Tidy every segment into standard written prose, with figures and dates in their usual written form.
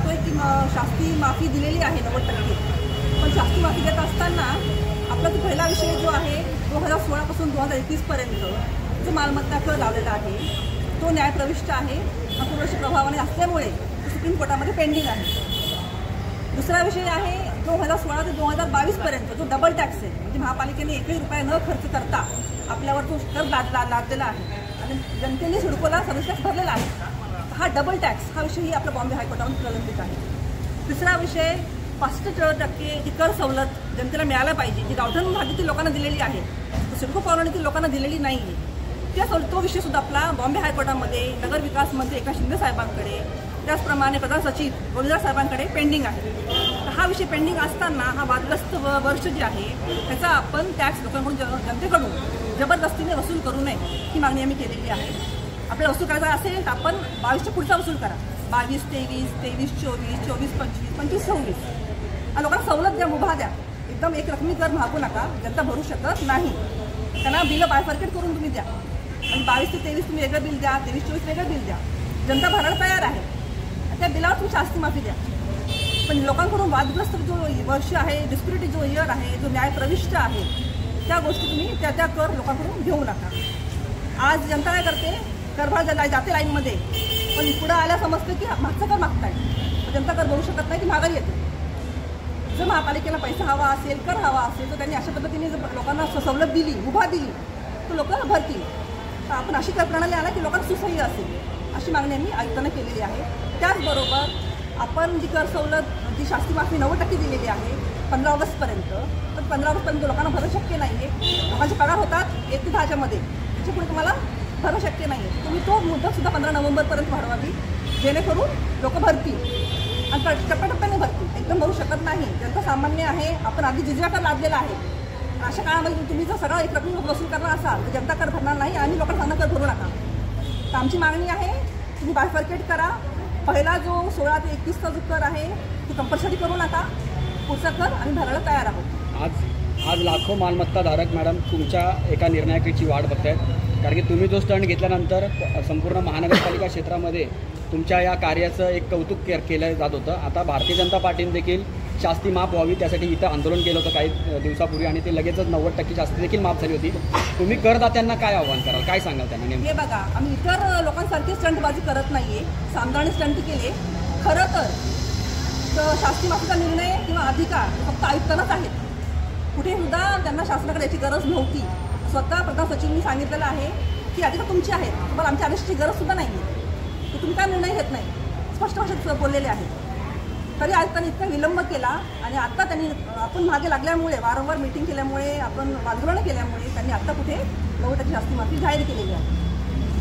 पाहतोय की शास्ती माफी दिलेली आहे 90%. पण शास्ती माफी देत असताना आपला तो पहिला विषय जो आहे 2016 पासून 2021 पर्यंत जो मालमत्ता कर लावलेला आहे तो न्यायप्रविष्ट आहे. पूर्वशी प्रभावाने असल्यामुळे सुप्रीम कोर्टामध्ये पेंडिंग आहे. दुसरा विषय आहे 2016 ते 2022 पर्यंत जो डबल टॅक्स आहे, म्हणजे महापालिकेने एकही रुपया न खर्च करता आपल्यावर तो कर लादलेला आहे आणि जनतेने सिडकोला सर्व्हिस टॅक्स भरलेला आहे. हा डबल टॅक्स हा विषयही आपला बॉम्बे हायकोर्टामध्ये प्रलंबित आहे. तिसरा विषय 65% जी कर सवलत जनतेला मिळायला पाहिजे, जी गावठण भागातील लोकांना दिलेली आहे, सिडको कॉलनीतील लोकांना दिलेली नाही आहे, तो विषय सुद्धा आपला बॉम्बे हायकोर्टामध्ये नगर विकास मंत्री एकनाथ शिंदे साहेबांकडे, त्याचप्रमाणे प्रधान सचिव गोविंदराव साहेबांकडे पेंडिंग आहे. हा विषय पेंडिंग असताना हा वादग्रस्त वर्ष जे आहे त्याचा आपण टॅक्स लोकांकडून जनतेकडून जबरदस्तीने वसूल करू नये ही मागणी आम्ही केलेली आहे. आपल्याला वसूल करायचा असेल तर आपण 22च्या पुढचा वसूल करा. 22, 23, 24, 24, 25, 26, 26 लोकांना सवलत द्या, मुभा द्या. एकदम एक रकमी कर मागू नका, जनता भरू शकत नाही. त्यांना बिलं बायफर्केट करून तुम्ही द्या आणि 22 ते 23 तुम्ही वेगळं बिल द्या, 23-24 वेगळं बिल द्या. जनता भरायला तयार आहे. त्या बिलावर तुम्ही शास्ती माफी द्या. पण लोकांकडून वादग्रस्त जो वर्ष आहे, डिस्प्युटेड जो इयर आहे, जो न्यायप्रविष्ट आहे, त्या गोष्टी तुम्ही त्या कर लोकांकडून घेऊ नका. आज जनता काय करते, करभार जाते लाईनमध्ये, पण पुढं आल्या समजतं की मागचा कर मागताय. जनता कर भरू शकत नाही, ती माघारी येते. जर महापालिकेला पैसा हवा असेल, कर हवा असेल, तर त्यांनी अशा पद्धतीने जर लोकांना सवलत दिली, मुभा दिली, तर लोक भरतील. तर आपण अशी कर प्रणाली आला की लोकांना सुसह्य असेल अशी मागणी आम्ही आयुक्तांना केलेली आहे. त्याचबरोबर आपण जी कर सवलत, जी शास्ती माफी 90% दिलेली आहे 15 ऑगस्टपर्यंत, तर 15 ऑगस्टपर्यंत लोकांना भरणं शक्य नाही आहे. लोकांचे पगार होतात 1 ते 10च्या मध्ये, त्याच्या पुढे तुम्हाला भरणं शक्य नाही आहे. तुम्ही तो मुदतसुद्धा 15 नोव्हेंबरपर्यंत वाढवावी, जेणेकरून लोक भरतील आणि टप्प्याटप्प्याने भरतील. एकदम भरू शकत नाही. जनता सामान्य आहे. आपण आधी जिजरा कर लादलेला आहे. अशा काळामध्ये तुम्ही जर सगळं एक रकमी वसूल करणार असाल तर जनता कर भरणार नाही आणि लोकांना सांगणं कर भरू नका. तर आमची मागणी आहे तुम्ही बायफर्केट करा. पहिला जो 16 ते 21चा जो कर आहे तो कंपल्सरी करू नका. पुढचा कर आम्ही भरायला तयार आहोत. आज लाखो मालमत्ताधारक मॅडम तुमच्या एका निर्णायकाची वाट बघतायत, कारण की तुम्ही जो स्टंट घेतल्यानंतर संपूर्ण महानगरपालिका क्षेत्रामध्ये तुमच्या या कार्याचं एक कौतुक केलं जात होतं. आता भारतीय जनता पार्टीने देखील शास्ती माफ व्हावी त्यासाठी इथं आंदोलन केलं होतं काही दिवसापूर्वी आणि ते लगेचच 90% शास्ती देखील माफ झाली होती. तुम्ही करदात्यांना काय आव्हान कराल, काय सांगाल त्यांना? हे बघा, आम्ही इतर लोकांसारखी स्टंटबाजी करत नाहीये. सामदाने स्टंट केले. खरं तर शास्ती माफीचा निर्णय किंवा अधिकार फक्त आयुक्तांनाच आहेत. कुठे सुद्धा त्यांना शासनाकडे याची गरज नव्हती. स्वतः प्रधान सचिवांनी सांगितलेलं आहे की अधिकार तुमचे आहेत, तुम्हाला आमच्या आदेशाची गरज सुद्धा नाही आहे, तर तुम्ही काय निर्णय घेत नाही, स्पष्ट भाषेत बोललेले आहेत. तरी आयुक्तांनी इतका विलंब केला आणि आता त्यांनी आपण मागे लागल्यामुळे, वारंवार मीटिंग केल्यामुळे, आपण वादग्रहण केल्यामुळे त्यांनी आता कुठे 90% शास्ती माफी जाहीर केलेली आहे.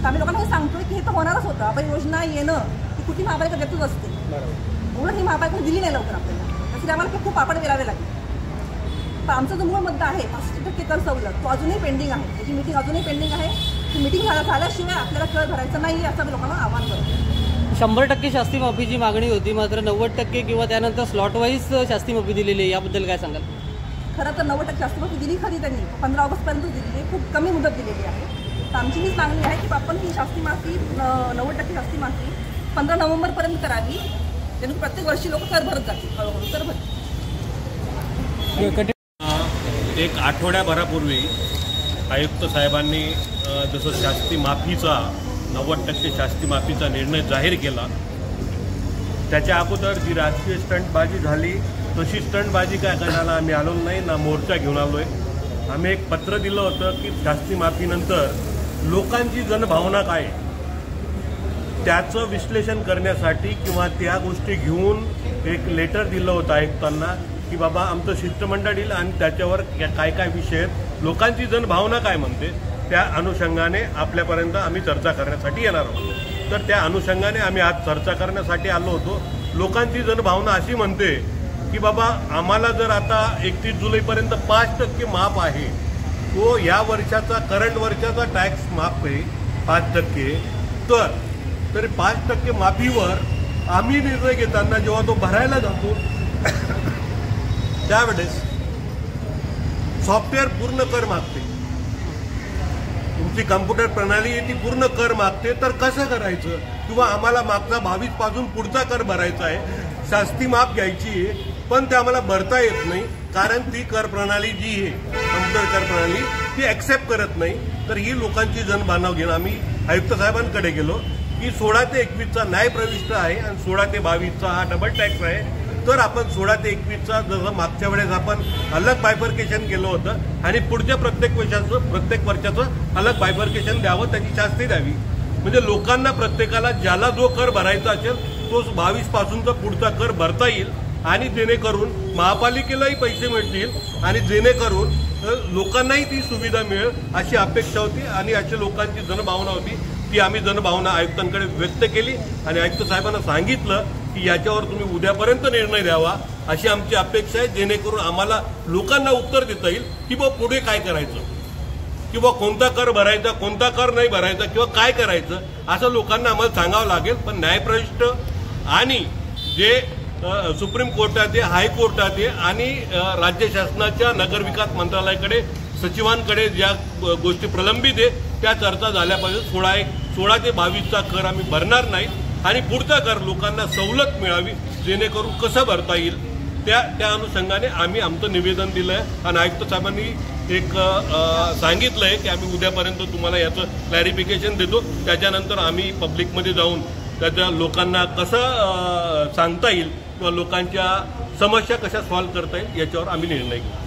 तर आम्ही लोकांना हे सांगतोय की हे तर होणारच होतं. आपण योजना येणं ही कुठे महापालिका देतच असते. म्हणून ही महापालिका दिली नाही लवकर आपल्याला, त्यासाठी आम्हाला खूप पापड वेलावे लागेल. तर आमचा जो मूळ मुद्दा आहे 65% कर सवलत तो अजूनही पेंडिंग आहे. त्याची मीटिंग अजूनही पेंडिंग आहे. ती मीटिंग झाल्याशिवाय आपल्याला कर भरायचं नाही असं आम्ही लोकांना आवाहन करतो. 100% शास्ती माफीची मागणी होती, मात्र 90% किंवा त्यानंतर स्लॉट वाईज शास्ती माफी दिलेली आहे, याबद्दल काय सांगाल? खरं तर 90% शास्ती माफी दिली खरी त्यांनी 15 ऑगस्टपर्यंत दिलेली आहे. खूप कमी मुदत दिलेली आहे. तर आमची हीच मागणी आहे की आपण ही शास्ती माफी 90% शास्ती माफी 15 नोव्हेंबरपर्यंत करावी, जेणेकरून प्रत्येक वर्षी लोक कर भरत जातील, हळूहळू कर भरतील. एक आठवड्याभरापूर्वी आयुक्त साहेबांनी जसं शास्ती माफीचा 90% शास्ती माफीचा निर्णय जाहीर केला, त्याच्या अगोदर जी राजकीय स्टंटबाजी झाली तशी स्टंटबाजी काय करायला आम्ही आलो नाही, ना मोर्चा घेऊन आलो आहे. आम्ही एक पत्र दिलं होतं की शास्ती माफीनंतर लोकांची जनभावना काय त्याचं विश्लेषण करण्यासाठी किंवा त्या गोष्टी घेऊन एक लेटर दिलं होतं आयुक्तांना की बाबा आमचं शिष्टमंडळ येईल आणि त्याच्यावर काय काय विषय आहेत, लोकांची जनभावना काय म्हणते, त्या अनुषंगाने आपल्यापर्यंत आम्ही चर्चा करण्यासाठी येणार आहोत. तर त्या अनुषंगाने आम्ही आज चर्चा करण्यासाठी आलो होतो. लोकांची जनभावना अशी म्हणते की बाबा आम्हाला जर आता 31 जुलैपर्यंत 5% माफ आहे, तो या वर्षाचा करंट वर्षाचा टॅक्स माफ आहे 5%, तरी 5% माफीवर आम्ही निर्णय घेताना जेव्हा तो भरायला जातो त्यावेळेस सॉफ्टवेअर पूर्ण कर मागते, तुमची कम्प्युटर प्रणाली ती पूर्ण कर मागते, तर कसं करायचं? किंवा आम्हाला मागचा 22 पासून पुढचा कर भरायचा आहे, शास्ती माफ घ्यायची आहे, पण ते आम्हाला भरता येत नाही, कारण ती कर प्रणाली जी आहे कम्प्युटर कर प्रणाली ती ऍक्सेप्ट करत नाही. तर ही लोकांची जनबांधव घेऊन आम्ही आयुक्त साहेबांकडे गेलो की 16 ते 21चा न्याय प्रविष्ट आहे आणि 16 ते 22चा हा डबल टॅक्स आहे. तर आपण 16 ते 21चा जसं मागच्या वेळेस आपण अलग बायफर्केशन केलं होतं आणि पुढच्या प्रत्येक वर्षाचं अलग बायफर्केशन द्यावं, त्याची शास्ती द्यावी. म्हणजे लोकांना प्रत्येकाला ज्याला जो कर भरायचा असेल तो 22 पासूनचा पुढचा कर भरता येईल आणि जेणेकरून महापालिकेलाही पैसे मिळतील आणि जेणेकरून लोकांनाही ती सुविधा मिळेल अशी अपेक्षा होती आणि अशी लोकांची जनभावना होती. ती आम्ही जनभावना आयुक्तांकडे व्यक्त केली आणि आयुक्त साहेबांना सांगितलं की याच्यावर तुम्ही उद्यापर्यंत निर्णय द्यावा अशी आमची अपेक्षा आहे, जेणेकरून आम्हाला लोकांना उत्तर देता येईल की बा पुढे काय करायचं किंवा कोणता कर भरायचा, कोणता कर नाही भरायचा किंवा काय करायचं असं लोकांना आम्हाला सांगावं लागेल. पण न्यायप्रविष्ट आणि जे सुप्रीम कोर्टात आहे, हायकोर्टात आहे आणि राज्य शासनाच्या नगरविकास मंत्रालयाकडे सचिवांकडे ज्या गोष्टी प्रलंबित आहे त्या चर्चा झाल्या पाहिजे. 16 ते 22चा कर आम्ही भरणार नाही आणि पुढचा कर लोकांना सवलत मिळावी जेणेकरून कसं भरता येईल त्या अनुषंगाने आम्ही आमचं निवेदन दिलं आहे आणि आयुक्त साहेबांनी एक सांगितलं आहे की आम्ही उद्यापर्यंत तुम्हाला याचं क्लॅरिफिकेशन देतो. त्याच्यानंतर आम्ही पब्लिकमध्ये जाऊन त्याच्या लोकांना कसं सांगता येईल किंवा लोकांच्या समस्या कशा सॉल्व्ह करता येईल याच्यावर आम्ही निर्णय घेऊ.